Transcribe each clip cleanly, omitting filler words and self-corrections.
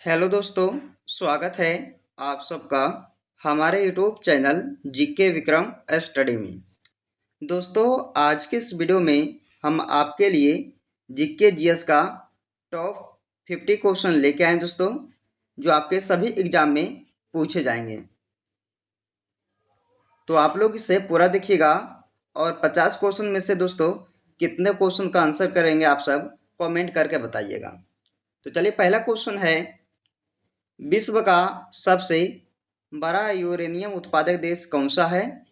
Hello दोस्तों, स्वागत है आप सबका हमारे YouTube channel GK Vikram study में। दोस्तों, आज के इस वीडियो में हम आपके लिए जीके जीएस का टॉप 50 क्वेश्चन लेके आए हैं दोस्तों, जो आपके सभी एग्जाम में पूछे जाएंगे। तो आप लोग इसे पूरा देखिएगा और 50 क्वेश्चन में से दोस्तों कितने क्वेश्चन का आंसर करेंगे आप सब कमेंट करके बताइएगा। तो चलिए, पहला क्वेश्चन है, विश्व का सबसे बड़ा यूरेनियम उत्पादक देश कौन सा है?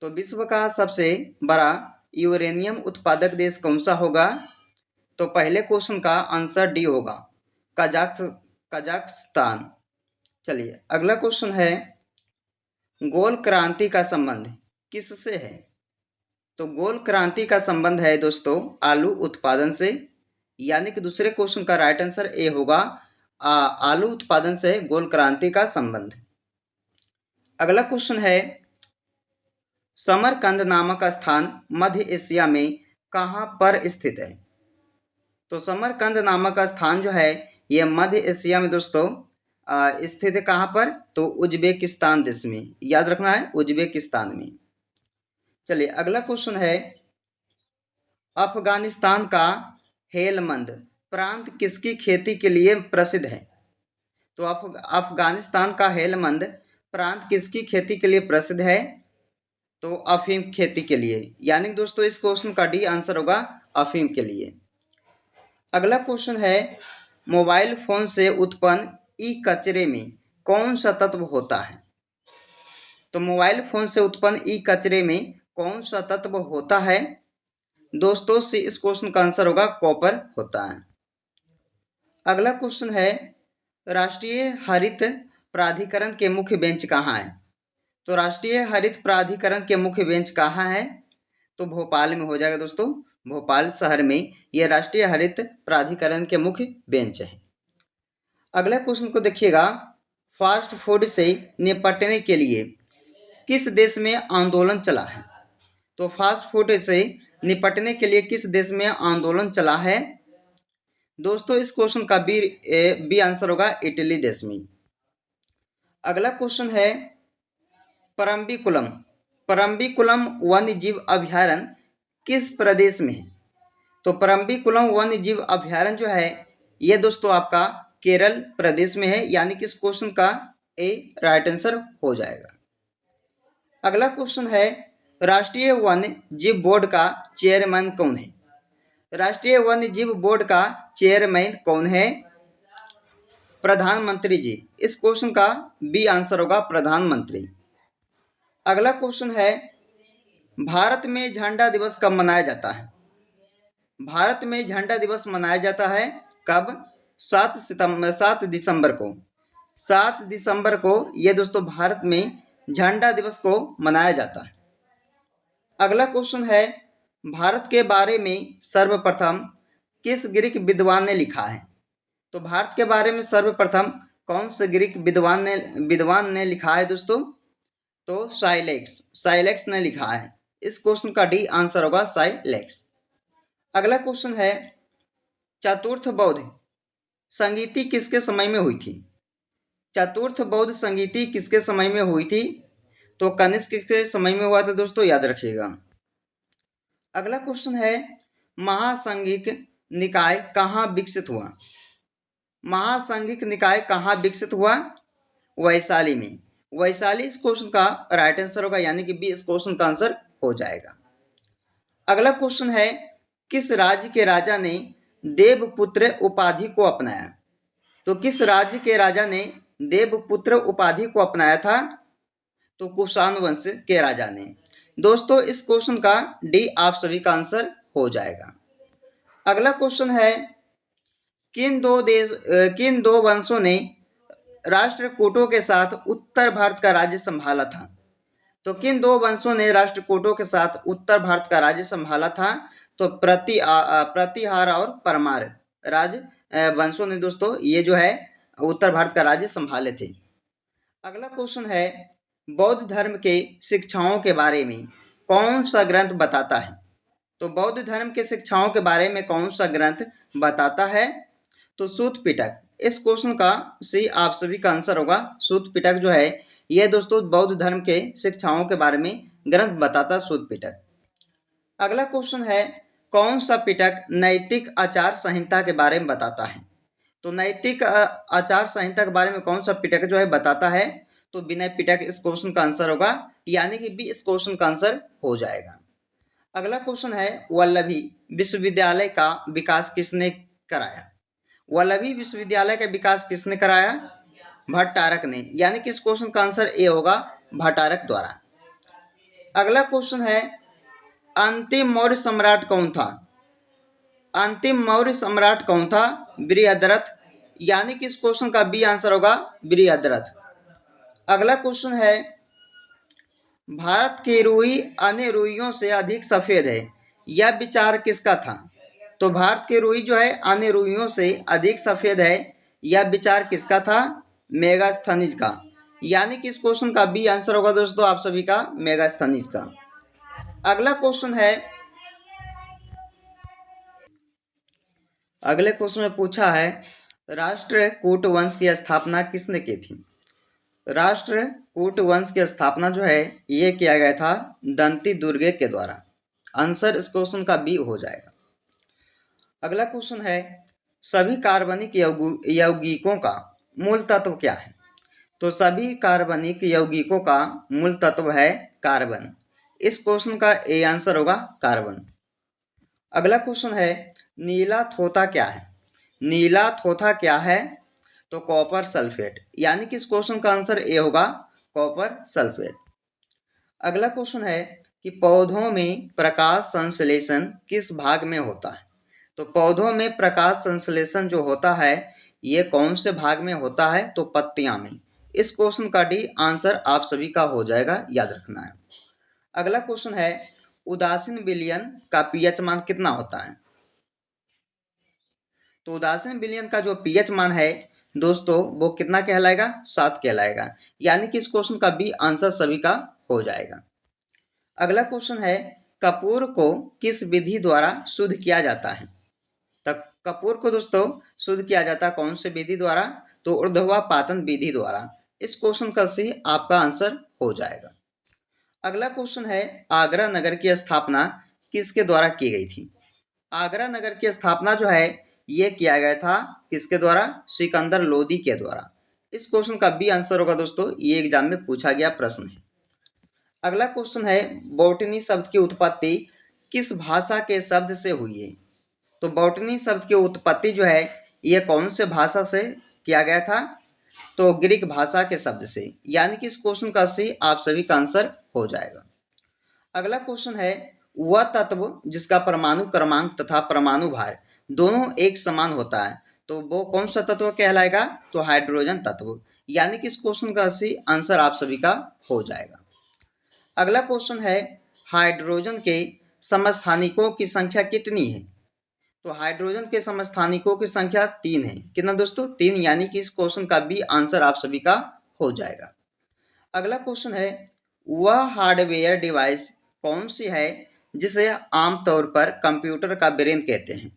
तो विश्व का सबसे बड़ा यूरेनियम उत्पादक देश कौन सा होगा? तो पहले क्वेश्चन का आंसर डी होगा, कजाकिस्तान। चलिए, अगला क्वेश्चन है, गोल क्रांति का संबंध किससे है? तो गोल क्रांति का संबंध है दोस्तों आलू उत्पादन से, यानी कि दूसरे क्वेश्चन का राइट आंसर ए होगा, आलू उत्पादन से गोल क्रांति का संबंध। अगला क्वेश्चन है, समरकंद नामक स्थान मध्य एशिया में कहाँ पर स्थित है? तो समरकंद नामक स्थान जो है यह मध्य एशिया में दोस्तों स्थित है। कहाँ पर? तो उज्बेकिस्तान देश में, याद रखना है, उज्बेकिस्तान में। चलिए, अगला क्वेश्चन है, अफगानिस्तान का हेलमंद प्रांत किसकी खेती के लिए प्रसिद्ध है? तो अफगानिस्तान का हेलमंद प्रांत किसकी खेती के लिए प्रसिद्ध है? तो अफीम खेती के लिए, यानी दोस्तों इस क्वेश्चन का डी आंसर होगा, अफीम के लिए। अगला क्वेश्चन है, मोबाइल फोन से उत्पन्न ई कचरे में कौन सा तत्व होता है? तो मोबाइल फोन से उत्पन्न ई कचरे में कौन सा तत्व होता है? दोस्तों सी इस क्वेश्चन का आंसर होगा, कॉपर होता है। अगला क्वेश्चन है, राष्ट्रीय हरित प्राधिकरण के मुख्य बेंच कहाँ है? तो राष्ट्रीय हरित प्राधिकरण के मुख्य बेंच कहाँ है? तो भोपाल में हो जाएगा दोस्तों, भोपाल शहर में यह राष्ट्रीय हरित प्राधिकरण के मुख्य बेंच है। अगला क्वेश्चन को देखिएगा, फास्ट फूड से निपटने के लिए किस देश में आंदोलन चला है? तो फास्ट फूड से निपटने के लिए किस देश में आंदोलन चला है? दोस्तों इस क्वेश्चन का बी आंसर होगा, इटली देश में। अगला क्वेश्चन है, परम्बिकुलम वन्य जीव अभयारण्य किस प्रदेश में है? तो परम्बिकुलम वन्य जीव अभयारण्य जो है ये दोस्तों आपका केरल प्रदेश में है, यानी कि इस क्वेश्चन का ए राइट आंसर हो जाएगा। अगला क्वेश्चन है, राष्ट्रीय वन्य जीव बोर्ड का चेयरमैन कौन है? राष्ट्रीय वन्य जीव बोर्ड का चेयरमैन कौन है? प्रधानमंत्री जी। इस क्वेश्चन का बी आंसर होगा, प्रधानमंत्री। अगला क्वेश्चन है, भारत में झंडा दिवस कब मनाया जाता है? भारत में झंडा दिवस मनाया जाता है कब? 7 दिसंबर को। 7 दिसंबर को ये दोस्तों भारत में झंडा दिवस को मनाया जाता है। अगला क्वेश्चन है, भारत के बारे में सर्वप्रथम किस ग्रीक विद्वान ने लिखा है? तो भारत के बारे में सर्वप्रथम कौन से ग्रीक विद्वान ने लिखा है दोस्तों? तो साइलेक्स ने लिखा है। इस क्वेश्चन का डी आंसर होगा, साइलेक्स। अगला क्वेश्चन है, चतुर्थ बौद्ध संगीति किसके समय में हुई थी? चतुर्थ बौद्ध संगीति किसके समय में हुई थी? तो कनिष्क के समय में हुआ था दोस्तों, याद रखिएगा। अगला क्वेश्चन है, महासंघिक निकाय कहाँ विकसित हुआ? महासंघिक निकाय कहाँ विकसित हुआ? वैशाली में। वैशाली इस क्वेश्चन का राइट आंसर होगा, यानी कि बी इस क्वेश्चन का आंसर हो जाएगा। अगला क्वेश्चन है, किस राज्य के राजा ने देवपुत्र उपाधि को अपनाया? तो किस राज्य के राजा ने देवपुत्र उपाधि को अपनाया था? तो कुषाण वंश के राजा ने। दोस्तों इस क्वेश्चन का डी आप सभी का आंसर हो जाएगा। अगला क्वेश्चन है, किन दो वंशों ने राष्ट्रकूटों के साथ उत्तर भारत का राज्य संभाला था? तो किन दो वंशों ने राष्ट्रकूटों के साथ उत्तर भारत का राज्य संभाला था? तो प्रतिहार और परमार राज वंशों ने दोस्तों ये जो है उत्तर भारत का राज्य संभाले थे। अगला क्वेश्चन है, बौद्ध धर्म के शिक्षाओं के बारे में कौन सा ग्रंथ बताता है? तो बौद्ध धर्म के शिक्षाओं के बारे में कौन सा ग्रंथ बताता है? तो सूत पिटक। इस क्वेश्चन का सी आप सभी का आंसर होगा। सूत पिटक जो है यह दोस्तों बौद्ध धर्म के शिक्षाओं के बारे में ग्रंथ बताता सूत पिटक। अगला क्वेश्चन है कौन सा पिटक नैतिक आचार संहिता के बारे में बताता है। तो नैतिक आचार संहिता के बारे में कौन सा पिटक जो है बताता है, तो विनय पिटक इस क्वेश्चन का आंसर होगा, यानी कि बी इस क्वेश्चन का आंसर हो जाएगा। अगला क्वेश्चन है वल्लभी विश्वविद्यालय का विकास किसने कराया। वल्लभी विश्वविद्यालय का विकास किसने कराया, भट्टारक ने, यानी कि इस क्वेश्चन का आंसर ए होगा, भट्टारक द्वारा। अगला क्वेश्चन है अंतिम मौर्य सम्राट कौन था। अंतिम मौर्य सम्राट कौन था, बृहद्रथ, यानी कि इस क्वेश्चन का बी आंसर होगा, बृहद्रथ। अगला क्वेश्चन है भारत की रुई अन्य रुइयों से अधिक सफेद है, यह विचार किसका था। तो भारत की रुई जो है अन्य रुइयों से अधिक सफेद है, यह विचार किसका था, मेगास्थनीज का, यानी कि इस क्वेश्चन का बी आंसर होगा दोस्तों आप सभी का, मेगास्थनीज का। अगला क्वेश्चन है, अगले क्वेश्चन में पूछा है राष्ट्रकूट वंश की स्थापना किसने की थी। राष्ट्रकूट वंश की स्थापना जो है ये किया गया था दंती दुर्गे के द्वारा। आंसर इस क्वेश्चन का बी हो जाएगा। अगला क्वेश्चन है सभी कार्बनिक यौगिकों का मूल तत्व क्या है। तो सभी कार्बनिक यौगिकों का मूल तत्व है कार्बन। इस क्वेश्चन का ए आंसर होगा, कार्बन। अगला क्वेश्चन है नीला थोथा क्या है। नीला थोथा क्या है, तो कॉपर सल्फेट, यानी कि इस क्वेश्चन का आंसर ए होगा, कॉपर सल्फेट। अगला क्वेश्चन है कि पौधों में प्रकाश संश्लेषण किस भाग में होता है। तो पौधों में प्रकाश संश्लेषण जो होता है ये कौन से भाग में होता है, तो पत्तियां में। इस क्वेश्चन का डी आंसर आप सभी का हो जाएगा, याद रखना है। अगला क्वेश्चन है उदासीन विलयन का पीएच मान कितना होता है। तो उदासीन विलयन का जो पीएच मान है दोस्तों वो कितना कहलाएगा, 7 कहलाएगा, यानी कि इस क्वेश्चन का बी आंसर सभी का हो जाएगा। अगला क्वेश्चन है कपूर को किस विधि द्वारा शुद्ध किया जाता है। तो कपूर को दोस्तों शुद्ध किया जाता है कौन से विधि द्वारा, तो ऊर्ध्वापातन विधि द्वारा। इस क्वेश्चन का सी आपका आंसर हो जाएगा। अगला क्वेश्चन है आगरा नगर की स्थापना किसके द्वारा की गई थी। आगरा नगर की स्थापना जो है ये किया गया था किसके द्वारा, सिकंदर लोदी के द्वारा। इस क्वेश्चन का बी आंसर होगा दोस्तों, ये एग्जाम में पूछा गया प्रश्न है। अगला क्वेश्चन है बॉटनी शब्द की उत्पत्ति किस भाषा के शब्द से हुई है। तो बॉटनी शब्द की उत्पत्ति जो है ये कौन से भाषा से किया गया था, तो ग्रीक भाषा के शब्द से, यानी कि इस क्वेश्चन का सी आप सभी का आंसर हो जाएगा। अगला क्वेश्चन है वह तत्व जिसका परमाणु क्रमांक तथा परमाणु भार दोनों एक समान होता है, तो वो कौन सा तत्व कहलाएगा, तो हाइड्रोजन तत्व, यानी कि इस क्वेश्चन का सी आंसर आप सभी का हो जाएगा। अगला क्वेश्चन है हाइड्रोजन के समस्थानिकों की संख्या कितनी है। तो हाइड्रोजन के समस्थानिकों की संख्या 3 है, कितना दोस्तों, 3, यानी कि इस क्वेश्चन का भी आंसर आप सभी का हो जाएगा। अगला क्वेश्चन है वह हार्डवेयर डिवाइस कौन सी है जिसे आमतौर पर कंप्यूटर का ब्रेन कहते हैं।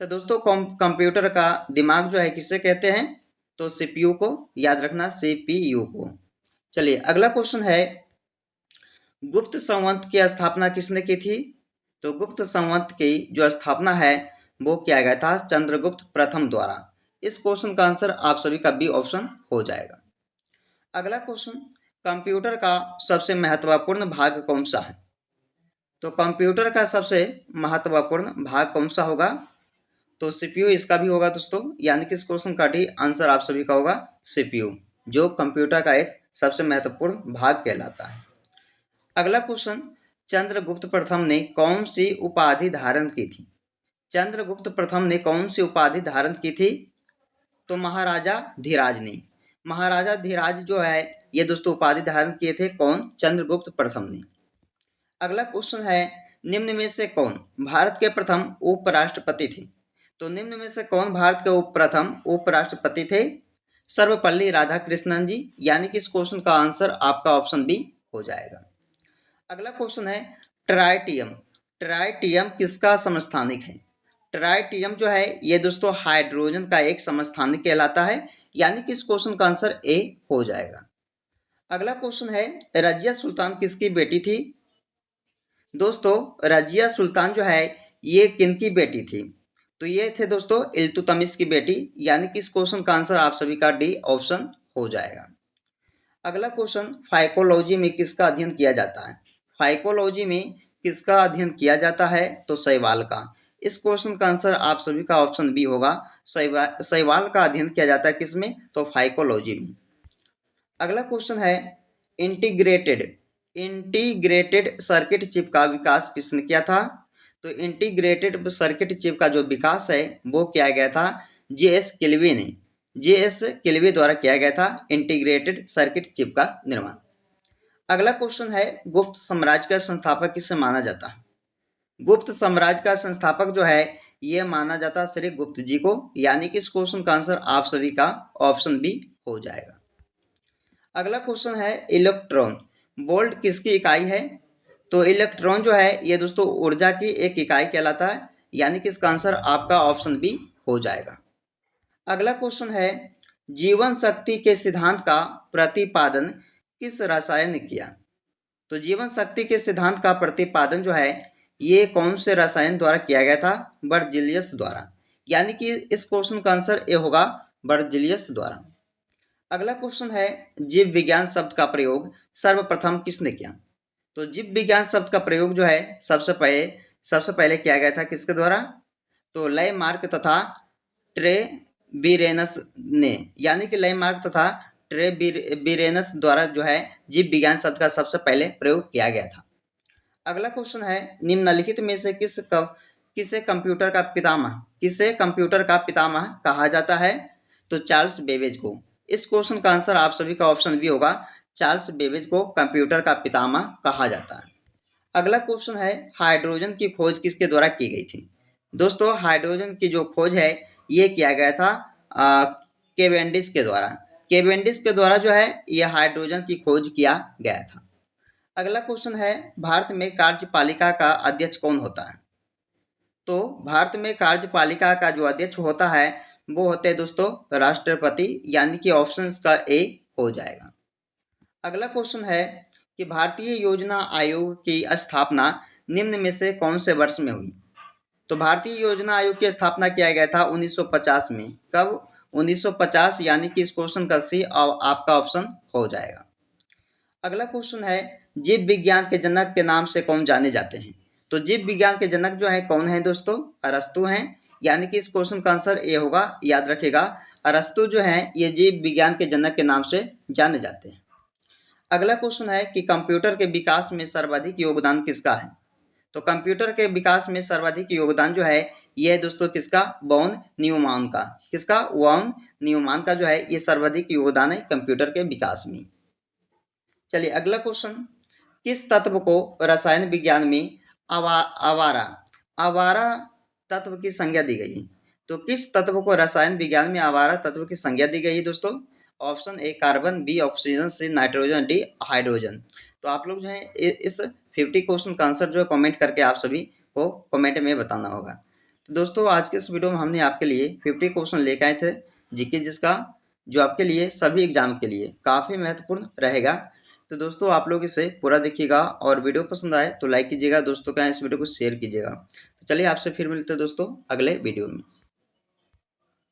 तो दोस्तों कंप्यूटर का दिमाग जो है किसे कहते हैं, तो सीपीयू को, याद रखना सीपीयू को। चलिए अगला क्वेश्चन है गुप्त संवत की स्थापना किसने की थी। तो गुप्त संवत की जो स्थापना है वो किया गया था चंद्रगुप्त प्रथम द्वारा। इस क्वेश्चन का आंसर आप सभी का बी ऑप्शन हो जाएगा। अगला क्वेश्चन कंप्यूटर का सबसे महत्वपूर्ण भाग कौन सा है। तो कंप्यूटर का सबसे महत्वपूर्ण भाग कौन सा होगा, तो सीपीयू इसका भी होगा दोस्तों, यानी कि इस क्वेश्चन का डी आंसर आप सभी का होगा सीपीयू, जो कंप्यूटर का एक सबसे महत्वपूर्ण भाग कहलाता है। अगला क्वेश्चन चंद्रगुप्त प्रथम ने कौन सी उपाधि धारण की थी। चंद्रगुप्त प्रथम ने कौन सी उपाधि धारण की थी, तो महाराजा धीराज ने। महाराजा धीराज जो है ये दोस्तों उपाधि धारण किए थे कौन, चंद्रगुप्त प्रथम ने। अगला क्वेश्चन है निम्न में से कौन भारत के प्रथम उपराष्ट्रपति थे। तो निम्न में से कौन भारत के प्रथम उपराष्ट्रपति थे, सर्वपल्ली राधाकृष्णन जी, यानी कि इस क्वेश्चन का आंसर आपका ऑप्शन बी हो जाएगा। अगला क्वेश्चन है ट्राइटियम। ट्राइटियम किसका समस्थानिक है। ट्राइटियम जो है ये दोस्तों हाइड्रोजन का एक समस्थानिक कहलाता है, यानी कि इस क्वेश्चन का आंसर ए हो जाएगा। अगला क्वेश्चन है, रजिया सुल्तान किसकी बेटी थी? दोस्तों रजिया सुल्तान जो है ये किनकी बेटी थी? तो ये थे दोस्तों इल्तुतमिश की बेटी, यानी कि इस क्वेश्चन का आंसर आप सभी का डी ऑप्शन हो जाएगा। अगला क्वेश्चन, फाइकोलॉजी में किसका अध्ययन किया जाता है? फाइकोलॉजी में किसका अध्ययन किया जाता है? तो शैवाल का। इस क्वेश्चन का आंसर आप सभी का ऑप्शन बी होगा, शैवाल का अध्ययन किया जाता है किसमें? तो फाइकोलॉजी में। अगला क्वेश्चन है, इंटीग्रेटेड इंटीग्रेटेड सर्किट चिप का विकास किसने किया था? तो इंटीग्रेटेड सर्किट चिप का जो विकास है वो किया गया था जे.एस. किल्वी ने, जे.एस. किल्वी द्वारा किया गया था इंटीग्रेटेड सर्किट चिप का निर्माण। अगला क्वेश्चन है, गुप्त साम्राज्य का संस्थापक किसे माना जाता है? गुप्त साम्राज्य का संस्थापक जो है ये माना जाता है श्री गुप्त जी को, यानी कि इस क्वेश्चन का आंसर आप सभी का ऑप्शन बी हो जाएगा। अगला क्वेश्चन है, इलेक्ट्रॉन वोल्ट किसकी इकाई है? तो इलेक्ट्रॉन जो है ये दोस्तों ऊर्जा की एक इकाई कहलाता है, यानी कि इसका आंसर आपका ऑप्शन बी हो जाएगा। अगला क्वेश्चन है, जीवन शक्ति के सिद्धांत का प्रतिपादन किस रसायन ने किया? तो जीवन शक्ति के सिद्धांत का प्रतिपादन जो है ये कौन से रसायन द्वारा किया गया था? बर्जिलियस द्वारा, यानी कि इस क्वेश्चन का आंसर ए होगा बर्जिलियस द्वारा। अगला क्वेश्चन है, जीव विज्ञान शब्द का प्रयोग सर्वप्रथम किसने किया? तो जीव विज्ञान शब्द का प्रयोग जो है सबसे पहले किया गया था किसके द्वारा? तो लैमार्क तथा ट्रेबिरेनस ने, यानी कि लैमार्क तथा ट्रेबिरेनस द्वारा जो है जीव विज्ञान शब्द का सबसे पहले प्रयोग किया गया था। अगला क्वेश्चन है, निम्नलिखित में से किसे कंप्यूटर का पितामह कहा जाता है? तो चार्ल्स बेबेज को। इस क्वेश्चन का आंसर आप सभी का ऑप्शन बी होगा, चार्ल्स बेबेज को कंप्यूटर का पितामह कहा जाता है। अगला क्वेश्चन है, हाइड्रोजन की खोज किसके द्वारा की गई थी? दोस्तों हाइड्रोजन की जो खोज है ये किया गया था केवेंडिश के द्वारा। केवेंडिश के द्वारा जो है ये हाइड्रोजन की खोज किया गया था। अगला क्वेश्चन है, भारत में कार्यपालिका का अध्यक्ष कौन होता है? तो भारत में कार्यपालिका का जो अध्यक्ष होता है वो होते हैं दोस्तों राष्ट्रपति, यानी कि ऑप्शन का ए हो जाएगा। अगला क्वेश्चन है कि भारतीय योजना आयोग की स्थापना निम्न में से कौन से वर्ष में हुई? तो भारतीय योजना आयोग की स्थापना किया गया था 1950 में। कब? 1950, यानी कि इस क्वेश्चन का सी आपका ऑप्शन हो जाएगा। अगला क्वेश्चन है, जीव विज्ञान के जनक के नाम से कौन जाने जाते हैं? तो जीव विज्ञान के जनक जो है कौन है दोस्तों? अरस्तु हैं, यानी कि इस क्वेश्चन का आंसर ए होगा, याद रखिएगा अरस्तु जो है ये जीव विज्ञान के जनक के नाम से जाने जाते हैं। अगला क्वेश्चन है कि कंप्यूटर के विकास में सर्वाधिक योगदान किसका है? तो कंप्यूटर के विकास में सर्वाधिक योगदान जो है ये दोस्तों किसका? वॉन न्यूमैन का। किसका? वॉन न्यूमैन का जो है ये सर्वाधिक योगदान है कंप्यूटर के विकास में। चलिए अगला क्वेश्चन, किस तत्व को रसायन विज्ञान में आवारा तत्व की संज्ञा दी गई? तो किस तत्व को रसायन विज्ञान में आवारा तत्व की संज्ञा दी गई है दोस्तों? Option A carbon, B oxygen, C nitrogen, D hydrogen. तो आप लोग जो है इस 50 क्वेश्चन का आंसर जो है कमेंट करके आप सभी को कमेंट में बताना होगा। तो दोस्तों आज के इस वीडियो में हमने आपके लिए 50 क्वेश्चन लेकर आए थे जीके, जिसका जो आपके लिए सभी एग्जाम के लिए काफ़ी महत्वपूर्ण रहेगा। तो दोस्तों आप लोग इसे पूरा देखिएगा और वीडियो पसंद आए तो लाइक कीजिएगा, दोस्तों का इस वीडियो को शेयर कीजिएगा। तो चलिए आपसे फिर मिलते हैं दोस्तों अगले वीडियो में।